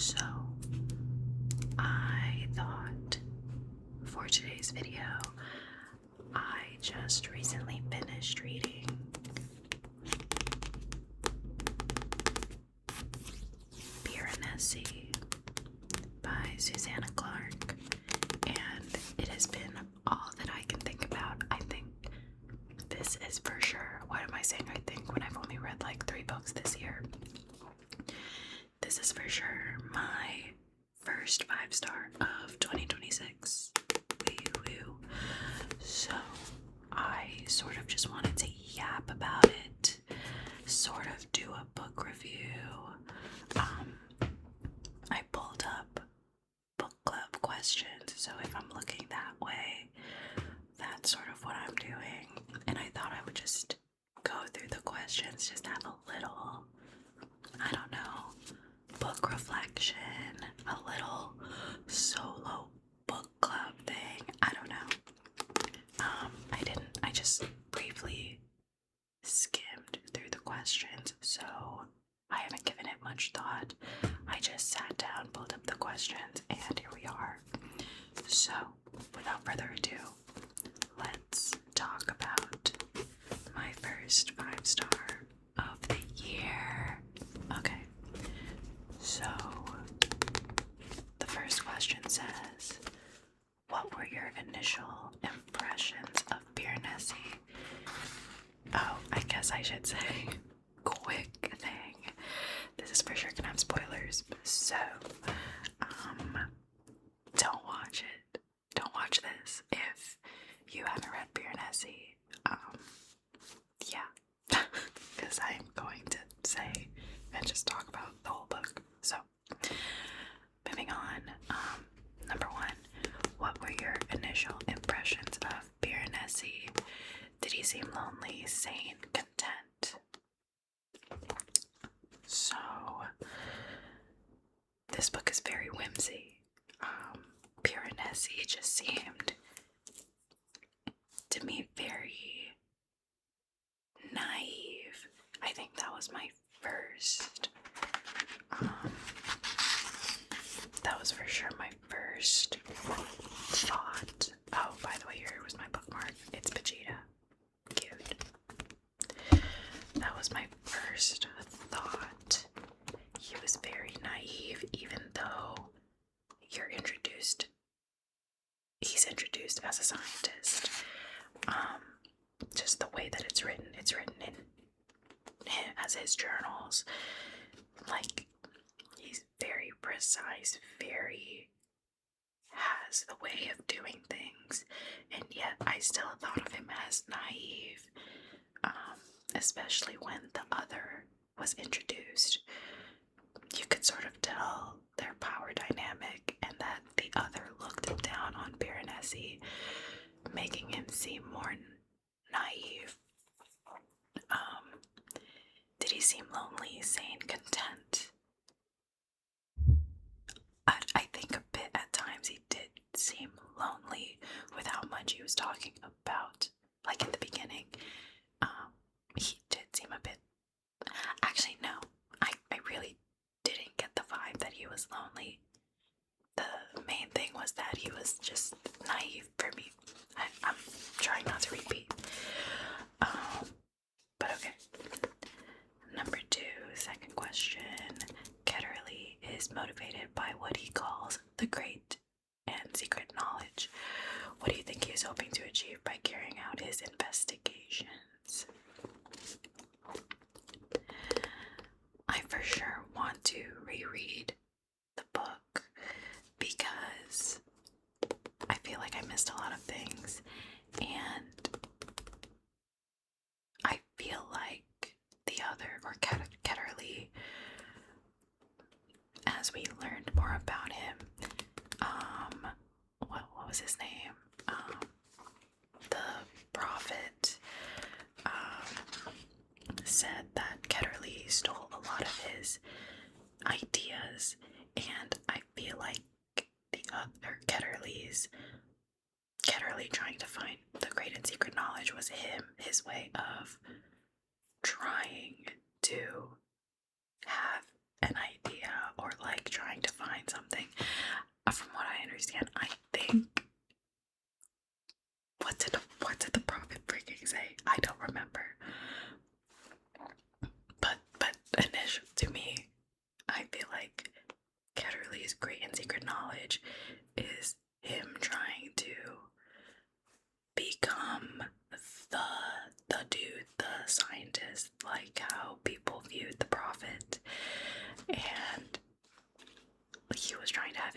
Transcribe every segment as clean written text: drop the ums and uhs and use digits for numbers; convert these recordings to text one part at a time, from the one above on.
So, I thought for today's video, I just recently finished reading Piranesi by Susanna Clarke, and it has been all that I can think about. I think this is for sure, what am I saying I think when I've only read like 3 books this year? This is for sure my first 5-star of 2026. Woo woo. So, I sort of just wanted to yap about it, sort of do a book review. I pulled up book club questions, so if I'm looking that way, that's sort of what I'm doing. And I thought I would just go through the questions, just have a little, I don't know, book reflection, a little solo book club thing. I don't know. I just briefly skimmed through the questions, so I haven't given it much thought. I just sat down, pulled up the questions, and here we are. So, without further ado, let's talk about my first 5-star of the year. Okay, so the first question says, what were your initial impressions of Piranesi? Oh, I guess I should say, quick thing. This is for sure gonna have spoilers, so, don't watch it. Don't watch this if you haven't read Piranesi. Yeah, because I'm going to say and just talk about the whole book. So, moving on. Number 1, what were your initial impressions of Piranesi? Did he seem lonely, sane, content? So, this book is very whimsy. Piranesi just seemed to me very naive. I think that was my first, that was for sure my first thought. Oh, by the way, here was my bookmark. It's Vegeta. Cute. That was my first thought. He was very naive, even though he's introduced as a scientist. Just the way that it's written in as his journals. Like, he's very precise, very has the way of doing things, and yet I still thought of him as naive, especially when the other was introduced. You could sort of tell their power dynamic, and that the other looked down on Piranesi, making him seem more naive. Did he seem lonely, sane, content? I think a bit at times he did seem lonely with how much he was talking about. Like in the beginning, he did seem a bit... Actually, no, I really didn't get the vibe that he was lonely. The main thing was that he was just naive for me. I'm trying not to repeat. But okay. Number 2, second question. Ketterley is motivated by what he calls the great and secret knowledge. What do you think he is hoping to achieve by carrying out his investigations? I for sure want to reread the book because I feel like I missed a lot of things, and I feel like the other, or Ketterley, as we learned more about him, what was his name? The prophet said that Ketterley stole a lot of his ideas, and I feel like the other Ketterley trying to find the great and secret knowledge was his way of trying to have an idea, or like trying to find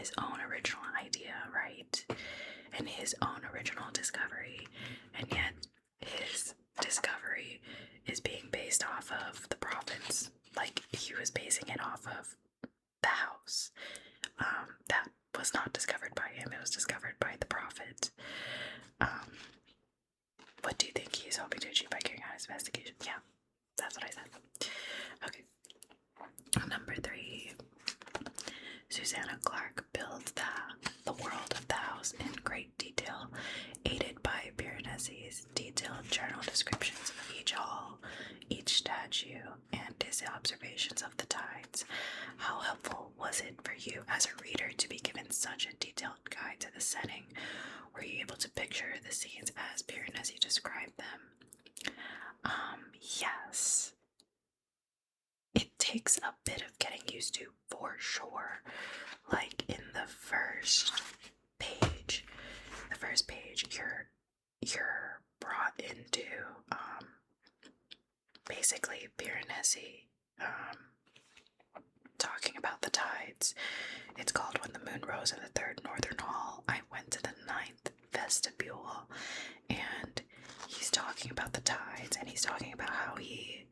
his own original idea, right? And his own original discovery, and yet his discovery is being based off of the prophets. Like, he was basing it off of the house. That was not discovered by him, it was discovered by the prophet. What do you think he's hoping to achieve by carrying out his investigation? Yeah, that's what I said. Okay. Number 3. Susanna Clarke builds the world of the house in great detail, aided by Piranesi's detailed journal descriptions of each hall, each statue, and his observations of the tides. How helpful was it for you as a reader to be given such a detailed guide to the setting? Were you able to picture the scenes as Piranesi described them? Yes. It takes a bit of getting used to, for sure. Like, in the first page, you're brought into basically Piranesi talking about the tides. It's called When the Moon Rose in the Third Northern Hall. I went to the 9th vestibule, and he's talking about the tides, and he's talking about how he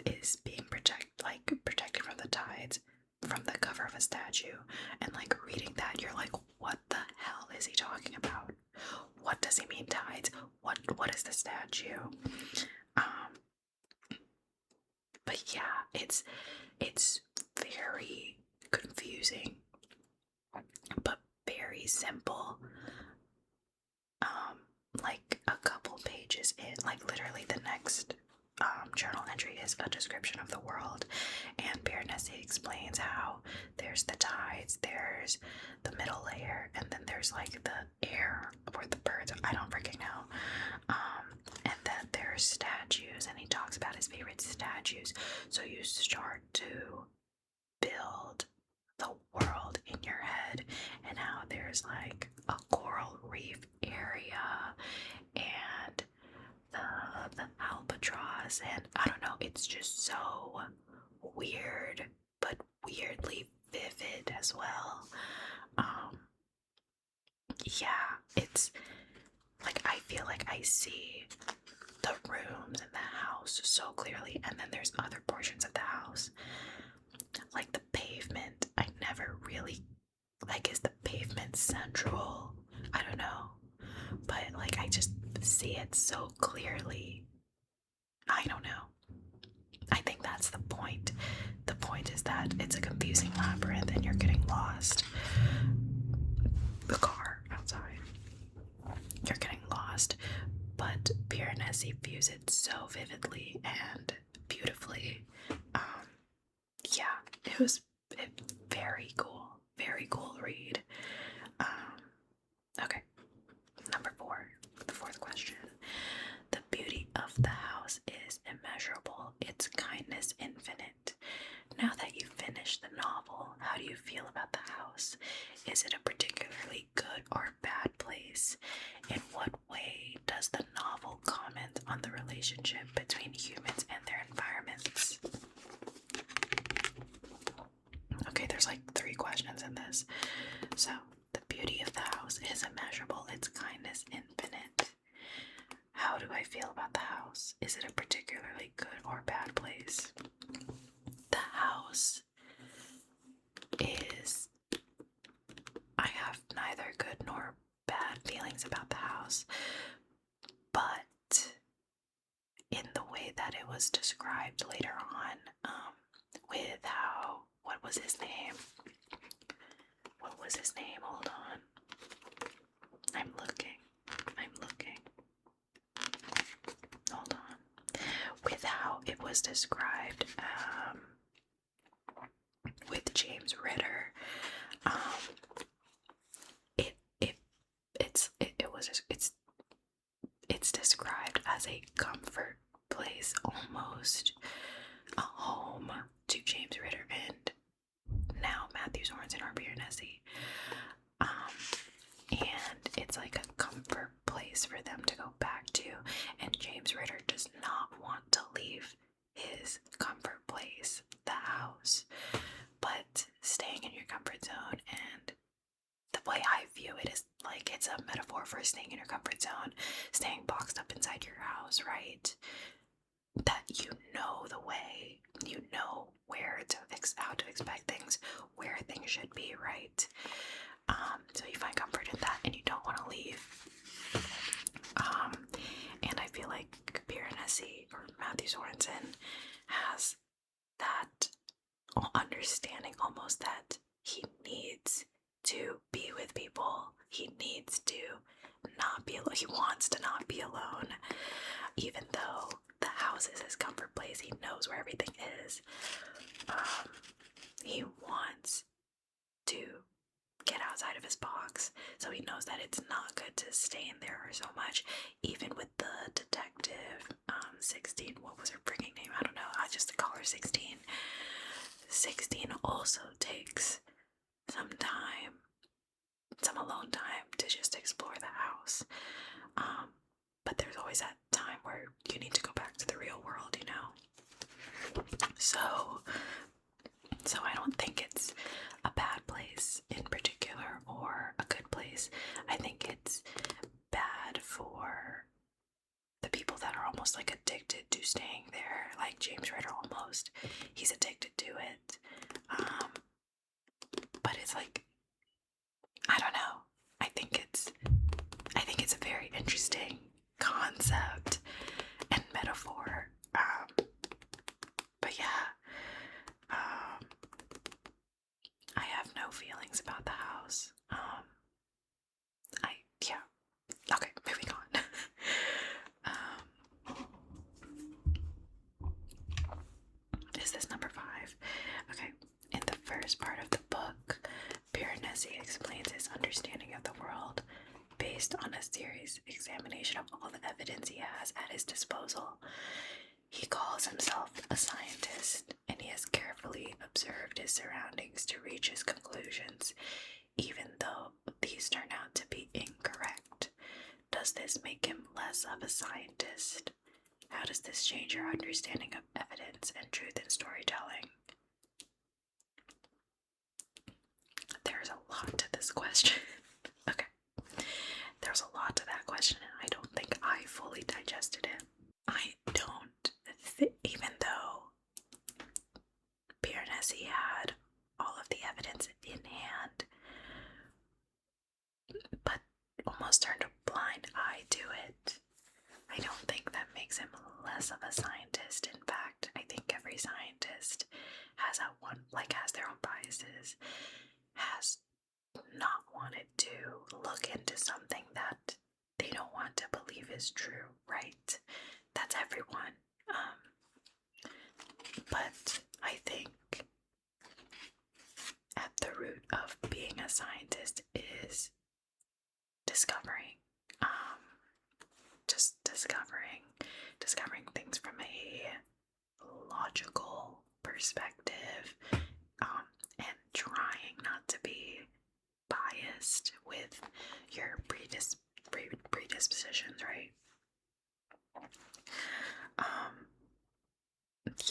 is being protected from the tides from the cover of a statue. And like, reading that, you're like, what the hell is he talking about? What does he mean tides? What is the statue? But yeah, it's very confusing, but very simple. Like, a couple pages in, like literally the next journal entry is a description of the world, and Piranesi explains how there's the tides, there's the middle layer, and then there's like the air where the birds are, I don't freaking know, and then there's statues, and he talks about his favorite statues. So you start to build the world in your head, and how there's like a coral reef area, and the albatross, and I don't know, it's just so weird, but weirdly vivid as well. Yeah, it's like, I feel like I see the rooms in the house so clearly, and then there's other portions of the house, like the pavement. I never really, like, is the pavement central? I don't know, but like, I just see it so clearly. I don't know. I think that's the point. The point is that it's a confusing labyrinth and you're getting lost. The car outside. You're getting lost, but Piranesi views it so vividly and beautifully. Yeah, it was very cool read. Okay, number 4, the 4th question. The beauty of the house is immeasurable, its kindness infinite. Now that you've finished the novel, how do you feel about the house? Is it a particularly good or bad place? In what way does the novel comment on the relationship between humans and their environments? Okay, there's like 3 questions in this. So, the beauty of the house is immeasurable, its kindness infinite. How do I feel about the house? Is it a particularly good or bad place? The house is... I have neither good nor bad feelings about the house, but in the way that it was described later on, with how... What was his name? Hold on. I'm looking. Hold on. With how it was described, with James Ritter, it's described as a comfort place, almost a home to James Ritter and now Matthew Sorensen or Piranesi. And it's like a comfort place for them to go back to, and James Ritter does not want to leave his comfort place, the house. But staying in your comfort zone and way I view it is like it's a metaphor for staying in your comfort zone, staying boxed up inside your house, right? That you know the way, you know how to expect things, where things should be, right? So you find comfort in that, and you don't want to leave. And I feel like Piranesi or Matthew Sorensen has that understanding almost that he needs to be with people. He needs to not be alone. He wants to not be alone. Even though the house is his comfort place, he knows where everything is. He wants to get outside of his box, so he knows that it's not good to stay in there so much. Even with the detective, 16, what was her freaking name? I don't know. I just call her 16. 16 also takes some time, some alone time to just explore the house. But there's always that time where you need to go back to the real world, you know? So I don't think it's a bad place in particular or a good place. I think it's bad for the people that are almost like addicted to staying there, like James Ritter almost. He's addicted to it. But it's like, I don't know. I think it's a very interesting concept and metaphor. But yeah, I have no feelings about the house. Okay, moving on. Is this number 5? Okay, in the first part of the book, Piranesi explains his understanding of the world based on a serious examination of all the evidence he has at his disposal. He calls himself a scientist, and he has carefully observed his surroundings to reach his conclusions, even though these turn out to be incorrect. Does this make him less of a scientist? How does this change your understanding of evidence and truth in storytelling? There's a lot to this question. Okay. There's a lot to that question, and I don't think I fully digested it. I don't even though Piranesi had all of the evidence in hand, but almost turned a blind eye to it, I don't think that makes him less of a scientist. In fact, I think every scientist has their own biases, has not wanted to look into something that they don't want to believe is true, right? That's everyone. But I think at the root of being a scientist is discovering, just discovering things from a logical perspective, and trying not to be biased with your predispositions, right?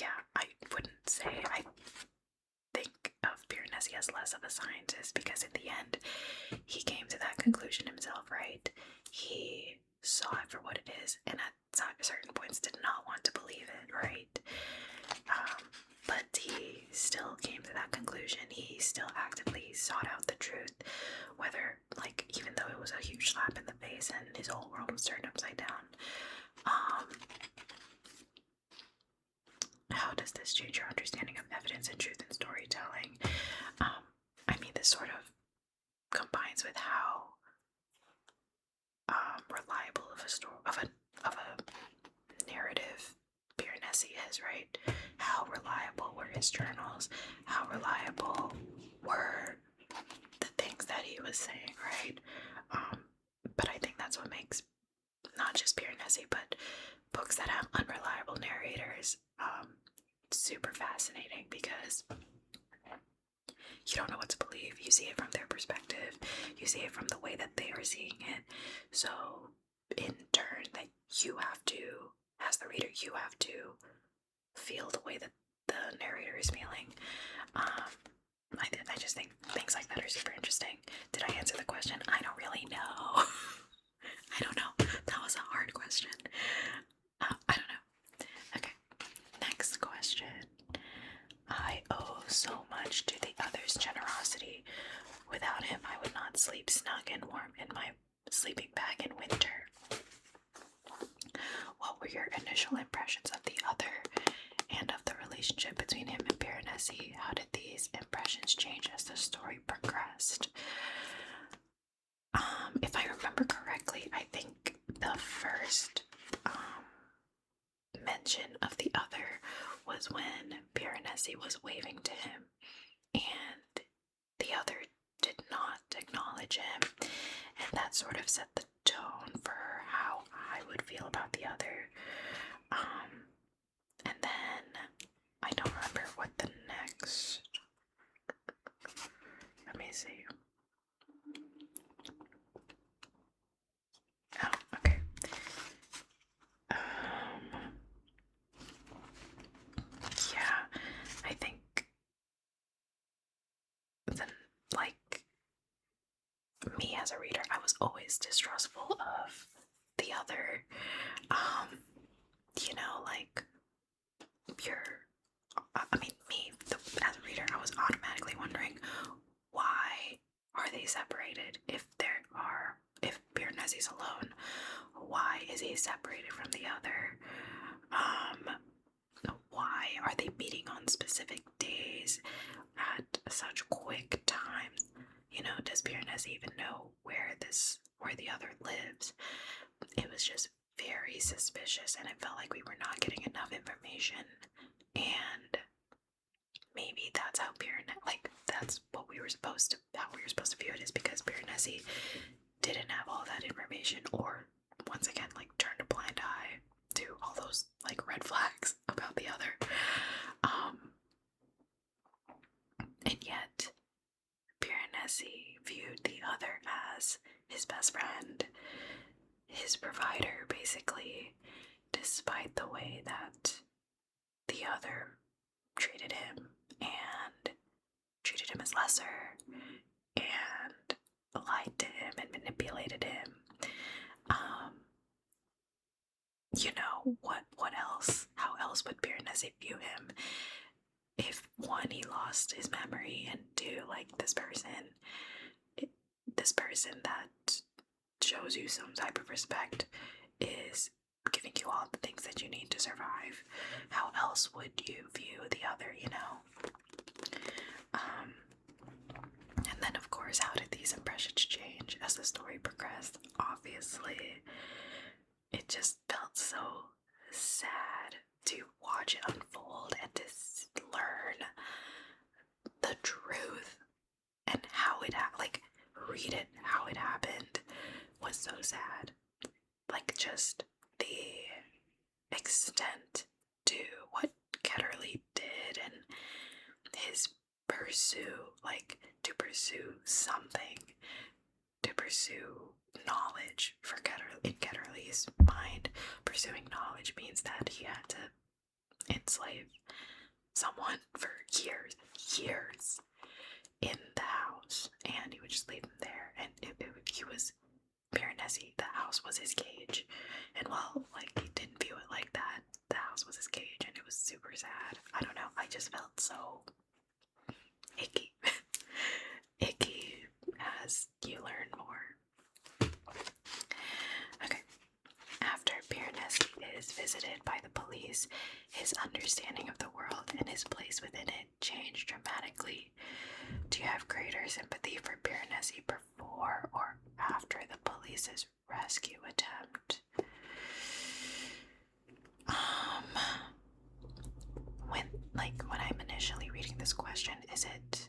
Yeah, I wouldn't say I think of Piranesi as less of a scientist, because in the end, he came to that conclusion himself, right? He saw it for what it is, and at certain points did not want to believe it, right? But he still came to that conclusion. He still actively sought out the truth, whether, even though it was a huge slap in the face and his whole world was turned upside down. How does this change your understanding of evidence and truth in storytelling? This sort of combines with how reliable of a narrative Piranesi is, right? How reliable were his journals? How reliable were the things that he was saying, right? But I think that's what makes not just Piranesi, but books that have unreliable narrators super fascinating, because you don't know what to believe. You see it from their perspective. You see it from the way that they are seeing it. So, in turn, that you have to, as the reader, you have to feel the way that the narrator is feeling. I just think things like that are super interesting. Did I answer the question? Without him, I would not sleep snug and warm in my sleeping bag in winter. What were your initial impressions of the other and of the relationship between him and Piranesi? How did these impressions change as the story progressed? If I remember correctly, I think the first mention of the other was when Piranesi was waving to him and the other did not acknowledge him, and that sort of set the tone for how I would feel about the other. And then I don't remember what the next. Let me see. Oh, okay. Yeah, I think then, like, me as a reader, I was always distrustful of the other. You know, like, as a reader, I was automatically wondering, why are they separated? If Piranesi's alone, why is he separated from the other? Why are they meeting on specific days at such quick times? You know, does Piranesi even know where the other lives? It was just very suspicious, and it felt like we were not getting enough information. And maybe that's how that's what we were supposed to view it, is because Piranesi didn't have all that information, or once again, like, turned a blind eye to all those, like, red flags about the other. And yet Piranesi viewed the other as his best friend, his provider, basically, despite the way that the other treated him and treated him as lesser and lied to him and manipulated him. You know, what else? How else would Piranesi view him if, one, he lost his memory, and two, like, this person that shows you some type of respect is giving you all the things that you need to survive. How else would you view the other, you know? And then, of course, how did these impressions change as the story progressed? Obviously, it just felt so sad to watch it unfold and to learn the truth and how it read it, how it happened, was so sad. Like, just the extent to what Ketterley did and his to pursue something, to pursue knowledge. In Ketterley's mind, pursuing knowledge means that he had to enslave someone for years in the house, and he would just leave them there, and he was Piranesi. The house was his cage, and while, like, he didn't view it like that, the house was his cage, and it was super sad. I don't know, I just felt so icky. Icky as you learn more. Okay. After Piranesi is visited by the police, his understanding of the world and his place within it changed dramatically. Do you have greater sympathy for Piranesi before or after the police's rescue attempt? When I'm initially reading this question, is it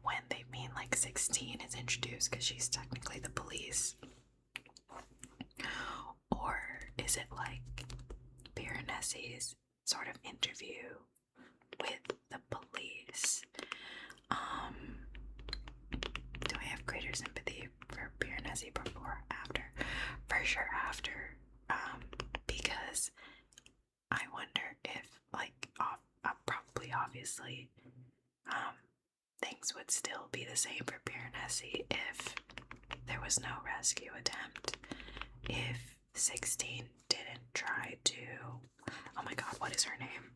when they mean, like, 16 is introduced because she's technically the police? Or is it like Piranesi's sort of interview with the police? Do I have greater sympathy for Piranesi before or after? For sure after, because I wonder if, like, probably, obviously, things would still be the same for Piranesi if there was no rescue attempt. If 16 didn't try to, oh my god, what is her name?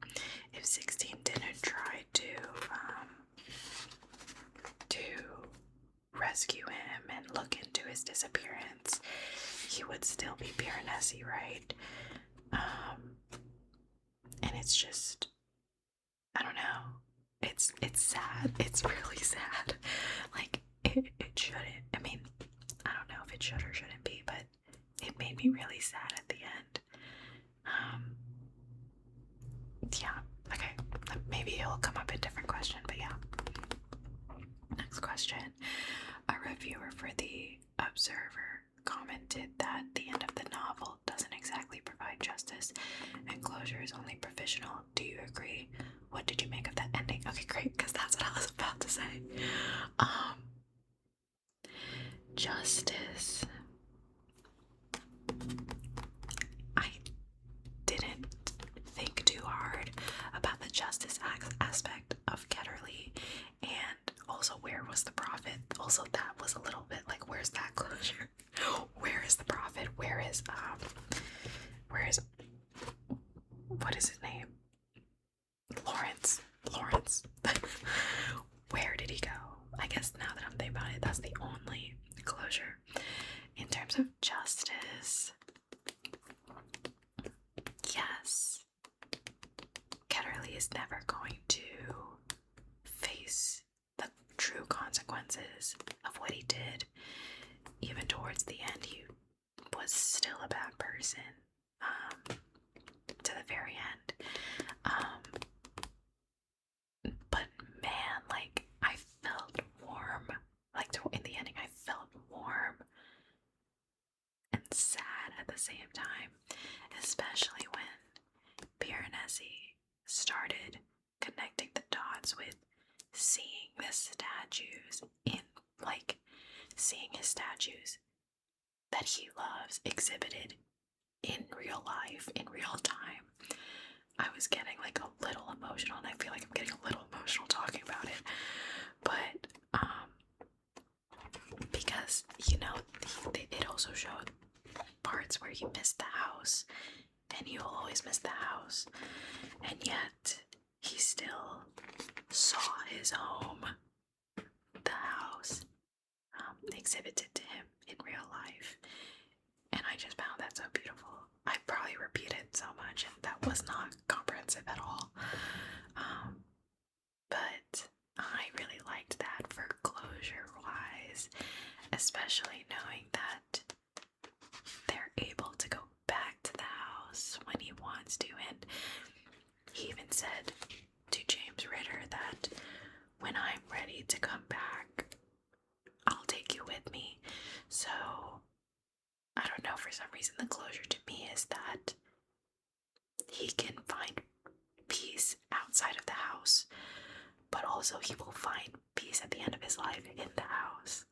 it's just, I don't know. It's sad. It's really sad. Like, it shouldn't. I mean, I don't know if it should or shouldn't be, but it made me really sad at the end. Yeah, okay. Maybe it'll come up in a different question, but yeah. Next question. A reviewer for The Observer commented that the end of the novel doesn't exactly provide justice and closure is only provisional. Do you agree? What did you make of that ending? Okay, great, because that's what I was about to say. Justice. I didn't think too hard about the justice aspect of Ketterley, and also where was the prophet. Also, that was a little bit like, where's that closure? Where is the prophet? Where is what is his name? Lawrence. Where did he go? I guess now that I'm thinking about it, that's the only closure. In terms of justice, yes, Ketterley is never going to face the true consequences of what he did. Even towards the end, he was still a bad person, to the very end. But man, like, I felt warm. Like, in the ending, I felt warm and sad at the same time, especially when Piranesi started connecting the dots with seeing the statues seeing his statues that he loves exhibited in real life, in real time. I was getting like a little emotional, and I feel like I'm getting a little emotional talking about it, but because, you know, it also showed parts where he missed the house, and he will always miss the house, and yet he still saw his home, the house, exhibited to him in real life, and I just found that so beautiful. I probably repeated so much, and that was not comprehensive at all, but I really liked that for closure-wise, especially knowing that they're able to go back to the house when he wants to, and he even said to James Ritter that when I'm ready to come back, I'll take you with me. So, I don't know, for some reason the closure to me is that he can find peace outside of the house, but also he will find peace at the end of his life in the house.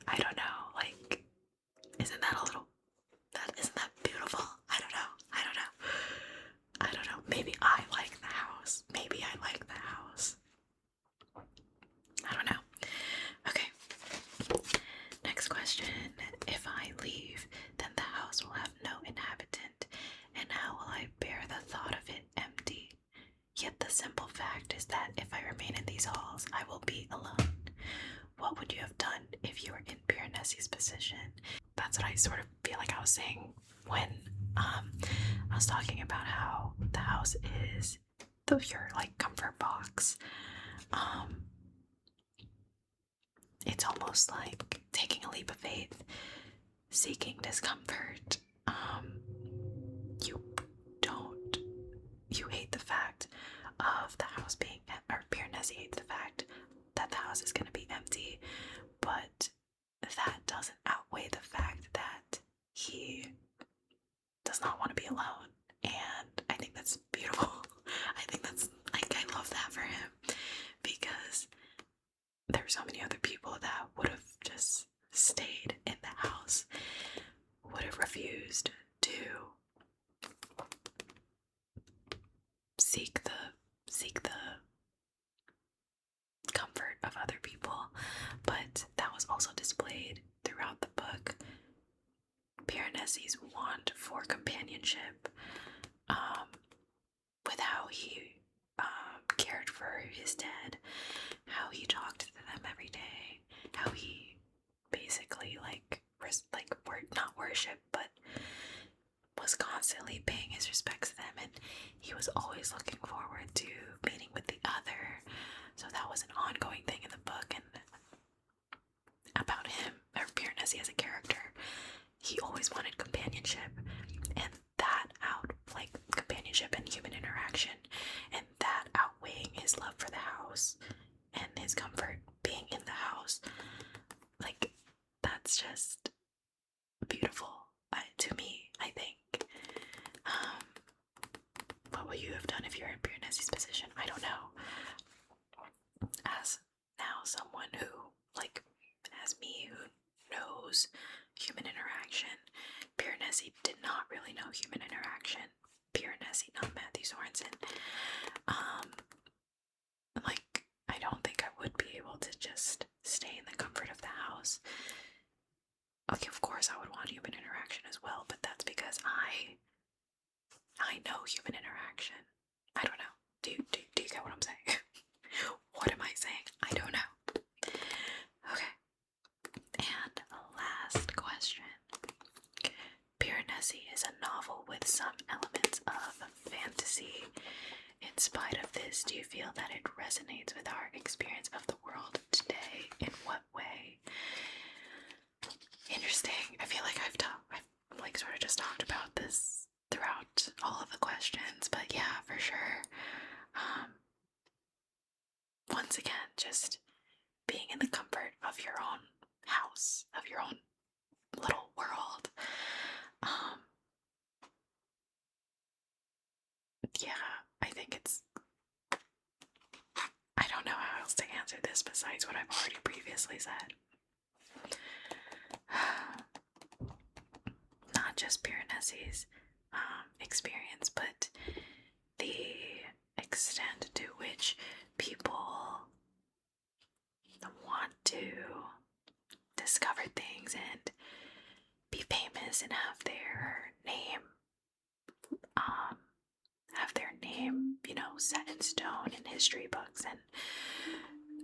I don't know, like, isn't that beautiful? I don't know. Maybe I like the house. I don't know. Okay. Next question. If I leave, then the house will have no inhabitant, and how will I bear the thought of it empty? Yet the simple fact is that if I remain in these halls, I will be alone. What would you have done if you were in Piranesi's position? That's what I sort of feel like I was saying when I was talking about how the house is your like comfort box. It's almost like taking a leap of faith, seeking discomfort. You hate the fact of the house being, or Piranesi hates the fact that the house is going to be empty, but that doesn't outweigh the fact that he does not want to be alone, and I think that's beautiful. I think that's, like, I love that for him, because there are so many other people that would have just stayed in the house, would have refused to seek the comfort of other people. But that was also displayed throughout the book. Piranesi's want for companionship, with how he cared for his dead, how he talked to them every day, how he basically not worship, but was constantly paying his respects to them, and he was always looking in spite of this, do you feel that it resonates with our experience of the world today? In what way? Interesting. I feel like I've like sort of just talked about this throughout all of the questions, but yeah, for sure. Once again, just being in the comfort of your own house, of your own little world. Yeah, I think it's, I don't know how else to answer this besides what I've already previously said. Not just Piranesi's experience, but the extent to which people want to discover things and be famous and have their name, you know, set in stone in history books, and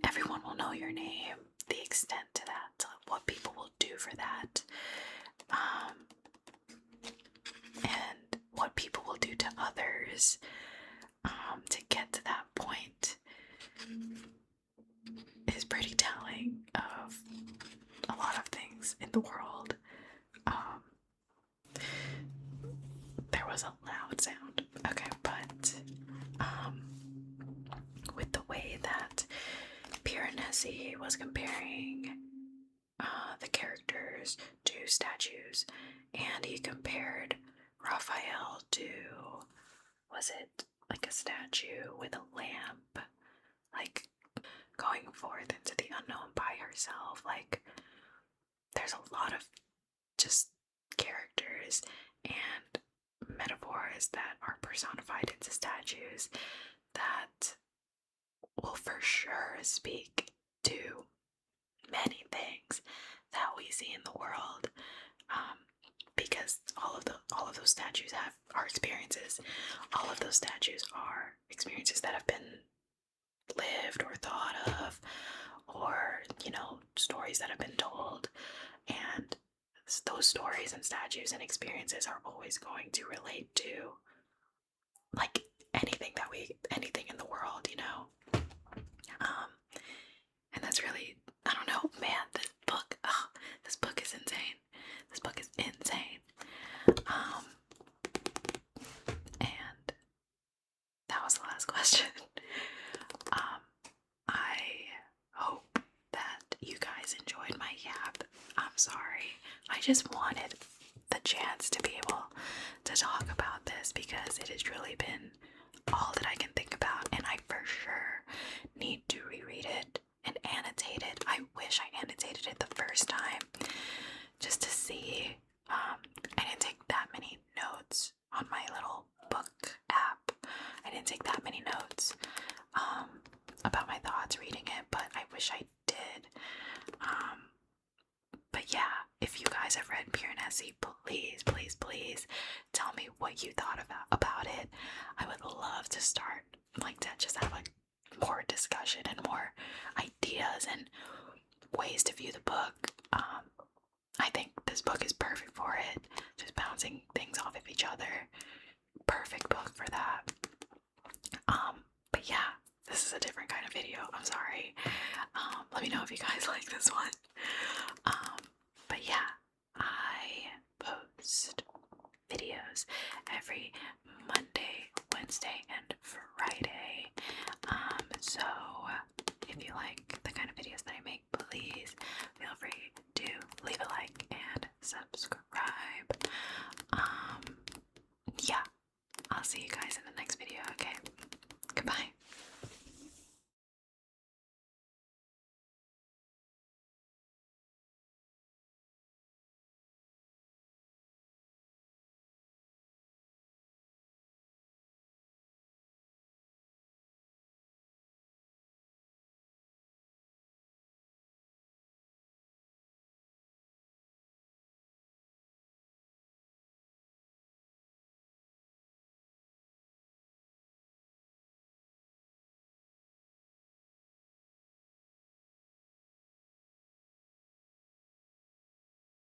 everyone will know your name. The extent to that, what people will do for that, and what people will do to others to get to that point is pretty telling of a lot of things in the world. There was a loud sound. Okay, but with the way that Piranesi was comparing the characters to statues, and he compared Raphael to, was it like a statue with a lamp, like going forth into the unknown by herself? Like, there's a lot of just characters and metaphors that are personified into statues that will for sure speak to many things that we see in the world, because all of those statues are experiences. All of those statues are experiences that have been lived or thought of, or, you know, stories that have been told, and those stories and statues and experiences are always going to relate to, like, anything in the world, you know. And that's really, I don't know, man, this book is insane. This book is insane. And that was the last question. I hope that you guys enjoyed my yap. I'm sorry. I just wanted the chance to be able to talk about this because it has really been all that I can think about, and I for sure need to reread it and annotate it. I wish I annotated it the first time just to see. I didn't take that many notes on my little book app. I didn't take that many notes about my thoughts reading it, but I wish I did. But yeah, if you guys have read Piranesi, please tell me what you thought about it. I would love to start, like, to just have like more discussion and more ideas and ways to view the book. I think this book is perfect for it, just bouncing things off of each other. Perfect book for that. But yeah, this is a different kind of video. I'm sorry. Let me know if you guys like this one. But yeah, I post videos every Monday, Wednesday, and Friday.